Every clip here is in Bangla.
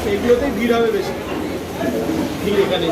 সেইগুলোতেই ভিড় হবে বেশি, ভিড় এখানে।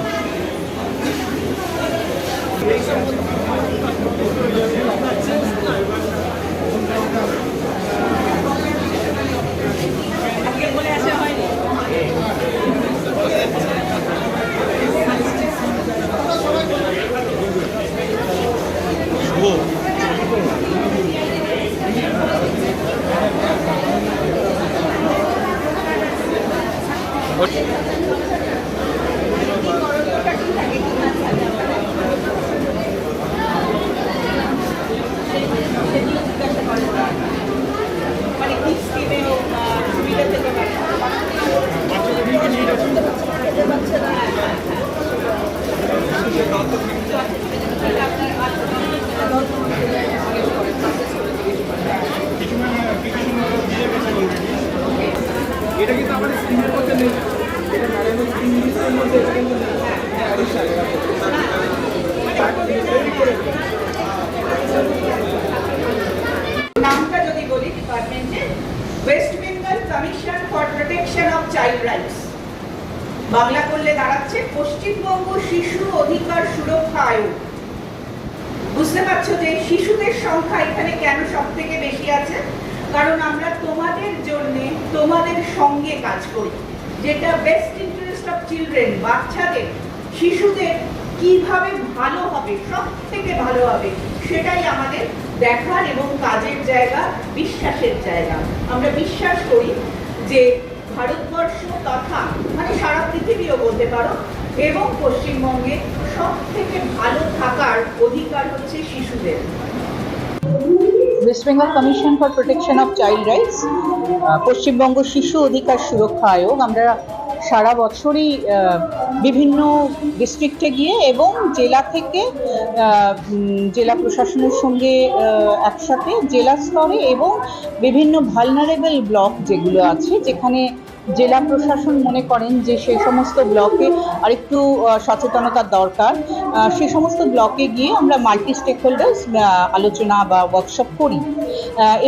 এটা কিন্তু আমাদের স্ক্রিনের মধ্যে নেই, এটা ম্যাডামের স্ক্রিন লিস্টের মধ্যে নামটা যদি বলি ডিপার্টমেন্টে West Bengal commission for protection of child rights, Bangla করলে দাঁড়াচ্ছে পশ্চিমবঙ্গ শিশু অধিকার সুরক্ষা আয়োগ। বুঝতে পারছো যে শিশুদের সংখ্যা এখানে কেন সব থেকে বেশি আছে? কারণ আমরা তোমাদের জন্য তোমাদের সঙ্গে কাজ করি, যেটা বেস্ট ইন্টারেস্ট অফ চিলড্রেন, বাচ্চাদের শিশুদের কিভাবে ভালো হবে, সব থেকে ভালো হবে, সেটাই আমাদের দেখার এবং কাজের জায়গা, বিশ্বাসের জায়গা। আমরা বিশ্বাস করি যে ভারতবর্ষ তথা মানে সারা পৃথিবীও বলতে পারো এবং পশ্চিমবঙ্গে সব থেকে ভালো থাকার অধিকার হচ্ছে শিশুদের। West Bengal commission for protection of child rights, Paschimbanga শিশু অধিকার সুরক্ষা আয়োগ, আমরা সারা বছরই বিভিন্ন ডিস্ট্রিক্টে গিয়ে এবং জেলা থেকে জেলা প্রশাসনের সঙ্গে একসাথে জেলা স্তরে এবং বিভিন্ন ভালনারেবল ব্লক যেগুলো আছে, যেখানে জেলা প্রশাসন মনে করেন যে সেই সমস্ত ব্লকে আরেকটু সচেতনতার দরকার, সেই সমস্ত ব্লকে গিয়ে আমরা মাল্টি স্টেক হোল্ডার্স আলোচনা বা ওয়ার্কশপ করি।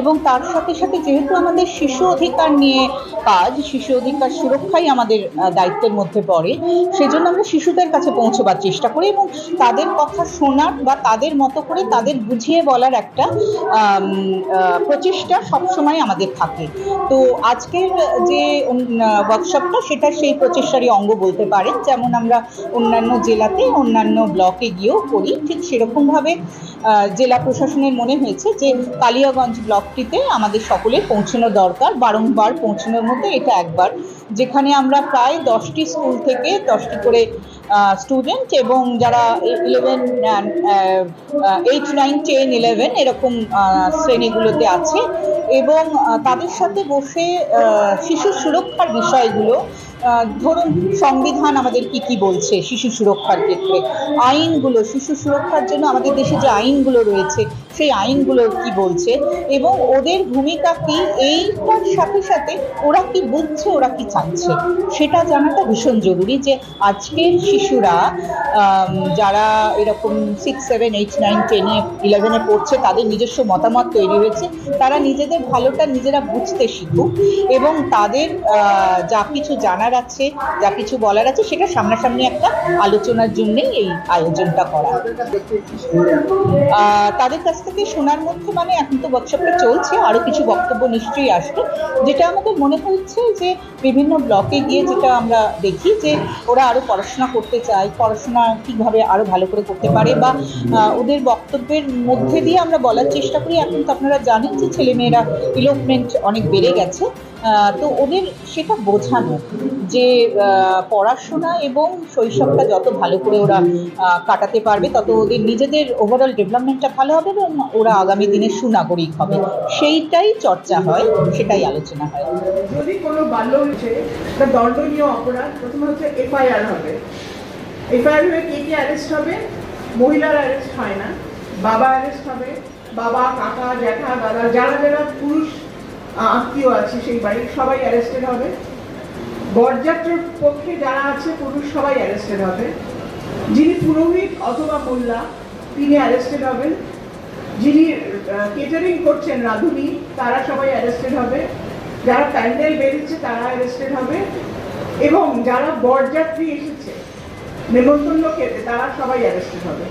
এবং তার সাথে সাথে যেহেতু আমাদের শিশু অধিকার নিয়ে কাজ, শিশু অধিকার সুরক্ষাই আমাদের দায়িত্বের মধ্যে পড়ে, সেই জন্য আমরা শিশুদের কাছে পৌঁছবার চেষ্টা করি এবং তাদের কথা শোনার বা তাদের মতো করে তাদের বুঝিয়ে বলার একটা প্রচেষ্টা সবসময় আমাদের থাকে। তো আজকের যে ওয়ার্কশপটা সেটা সেই প্রচেষ্টারই অঙ্গ বলতে পারেন। যেমন আমরা অন্যান্য জেলাতে অন্যান্য ব্লকে গিয়েও করি, ঠিক সেরকমভাবে জেলা প্রশাসনের মনে হয়েছে যে কালিয়াগঞ্জ ব্লকটিতে আমাদের সকলের পৌঁছানো দরকার, বারংবার পৌঁছানোর মধ্যে এটা একবার, যেখানে আমরা প্রায় 10টি স্কুল থেকে 10টি করে স্টুডেন্ট এবং যারা 11, 8, 9, 10, 11 এরকম শ্রেণীগুলোতে আছে এবং তাদের সাথে বসে শিশু সুরক্ষার বিষয়গুলো, ধরুন সংবিধান আমাদের কি বলছে শিশু সুরক্ষার ক্ষেত্রে, আইনগুলো শিশু সুরক্ষার জন্য আমাদের দেশে যে আইনগুলো রয়েছে সেই আইনগুলো কি বলছে এবং ওদের ভূমিকা কি, এইটার সাথে সাথে ওরা কি বুঝছে, ওরা কি চাইছে, সেটা জানাটা ভীষণ জরুরি। যে আজকের শিশুরা যারা এরকম 6, 7, 8, 9, 10, 11 পড়ছে, তাদের নিজস্ব মতামত তৈরি হয়েছে, তারা নিজেদের ভালোটা নিজেরা বুঝতে শিখুক এবং তাদের যা কিছু জানার আছে, যা কিছু বলার আছে, সেটা সামনাসামনি একটা আলোচনার জন্যই এই আয়োজনটা করা। তাদের কাছ থেকে শোনার মধ্যে মানে এখন তো ওয়ার্কশপটা চলছে, আরও কিছু বক্তব্য নিশ্চয়ই আসবে। যেটা আমাদের মনে হচ্ছে যে বিভিন্ন ব্লকে গিয়ে যেটা আমরা দেখি যে ওরা আরও পড়াশোনা করতে চায়, পড়াশোনা কীভাবে আরও ভালো করে করতে পারে বা ওদের বক্তব্যের মধ্যে দিয়ে আমরা বলার চেষ্টা করি। এখন তো আপনারা জানেন যে ছেলেমেয়েরা ইলোপমেন্ট অনেক বেড়ে গেছে, তো ওদের সেটা বোঝানো যে পড়াশোনা এবং শৈশবটা যত ভালো করে ওরা কাটাতে পারবে তত ওদের নিজেদের ওভারঅল ডেভেলপমেন্টটা ভালো হবে এবং ওরা আগামী দিনে সুনাগরিক হবে, সেইটাই চর্চা হয়, সেটাই আলোচনা হয়। যদি কোনো বাল্য হচ্ছে বা দণ্ডনীয় অপরাধ, প্রথমে হচ্ছে এফআইআর হবে। এফআইআর হয়ে কে অ্যারেস্ট হবে? মহিলার অ্যারেস্ট হয় না, বাবা অ্যারেস্ট হবে, বাবা, কাকা, জ্যাঠা, দাদা, যারা যারা পুরুষ আত্মীয় আছে সেই বাড়ির সবাই অ্যারেস্টেড হবে। বরযাত্রীর পক্ষে যারা আছে পুরুষ সবাই অ্যারেস্টেড হবে, যিনি পুরোহিত অথবা মোল্লা তিনি অ্যারেস্টেড হবেন, যিনি কেটারিং করছেন রাঁধুনি তারা সবাই অ্যারেস্টেড হবে, যারা প্যান্ডেল বেরিয়েছে তারা অ্যারেস্টেড হবে, এবং যারা বরযাত্রী এসেছে নেমন্তন্ন খেতে তারা সবাই অ্যারেস্টেড হবে,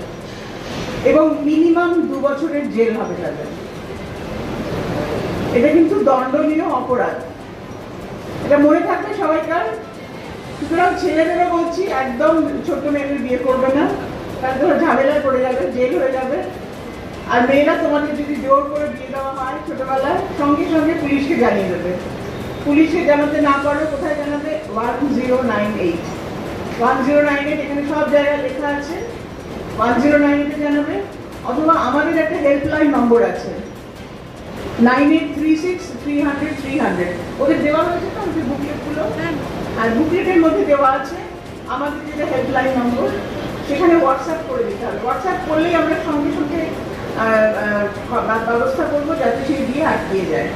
এবং মিনিমাম 2 বছরের জেল হবে তাদের। এটা কিন্তু দণ্ডনীয় অপরাধ, এটা মনে থাকবে সবাইকার। সুতরাং ছেলেদেরও বলছি একদম ছোট মেয়েদের বিয়ে করবে না, তাহলে তোমার ঝামেলায় পড়ে যাবে, জেল হয়ে যাবে। আর মেয়েরা তোমাকে যদি জোর করে বিয়ে দেওয়া হয় ছোটবেলায়, সঙ্গে সঙ্গে পুলিশকে জানিয়ে দেবে। পুলিশকে জানাতে না পারো কোথায় জানাবে? 1098 1098 এখানে সব জায়গায় লেখা আছে, 1098 জানাবে। অথবা আমাদের একটা হেল্পলাইন নম্বর আছে 9836 300 300, ওদের দেওয়া হয়েছে তো আমাদের বুকলেটগুলো, আর বুকলেটের মধ্যে দেওয়া আছে আমাদের যেটা হেল্পলাইন নম্বর, সেখানে হোয়াটসঅ্যাপ করে দিতে হবে। হোয়াটসঅ্যাপ করলেই আমরা সঙ্গে সঙ্গে ব্যবস্থা করবো যাতে সেই বিয়ে আটকিয়ে যায়।